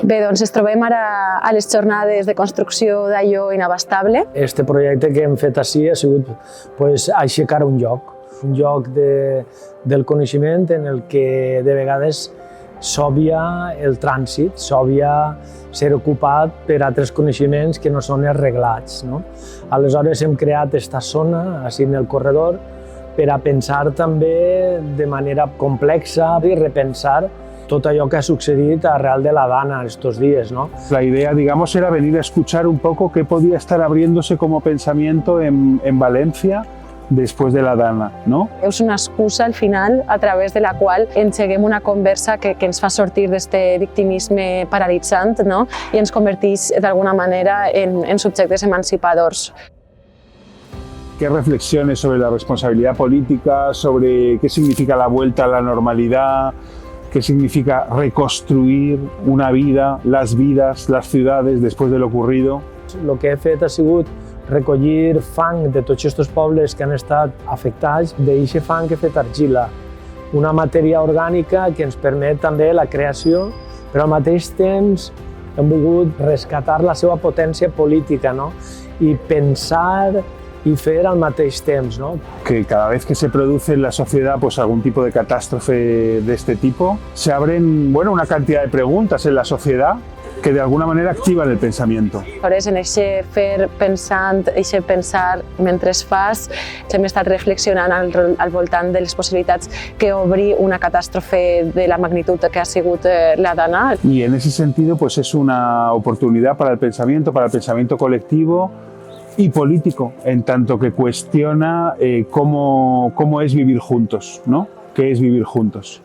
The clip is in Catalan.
Bé, doncs ens trobem ara a les jornades de construcció d'allò inabastable. Este projecte que hem fet ací ha sigut aixecar un lloc del coneixement en el que de vegades s'obvia el trànsit, s'obvia ser ocupat per altres coneixements que no són els reglats. Aleshores hem creat aquesta zona, ací en el corredor, per a pensar també de manera complexa i repensar tot allò que ha sucedit arrel de la Dana estos días, ¿no? La idea, digamos, era venir a escuchar un poco qué podía estar abriéndose como pensamiento en Valencia después de la Dana, ¿no? És una excusa al final a través de la qual engeguem una conversa que ens fa sortir d'aquest victimisme paralitzant, no? I ens converteix d'alguna manera en subjectes emancipadors. ¿Qué reflexiones sobre la responsabilidad política, sobre qué significa la vuelta a la normalidad, qué significa reconstruir una vida, las vidas, las ciudades después de lo ocurrido? El que he fet ha sigut recollir fang de tots aquests pobles que han estat afectats, d'aquest fang he fet argila, una matèria orgànica que ens permet també la creació, però al mateix temps hem volgut rescatar la seva potència política, ¿no? I pensar y fer al mateix temps, ¿no? Que cada vez que se produce en la sociedad pues algún tipo de catástrofe de este tipo, se abren una cantidad de preguntas en la sociedad que de alguna manera activan el pensamiento. En aquest fer pensant, aquest pensar mentre es fas, hem estat reflexionant al voltant de les possibilitats que obri una catàstrofe de la magnitud que ha sigut la Dana. Y en ese sentido pues es una oportunidad para el pensamiento colectivo y político, en tanto que cuestiona cómo es vivir juntos, ¿no? ¿Qué es vivir juntos?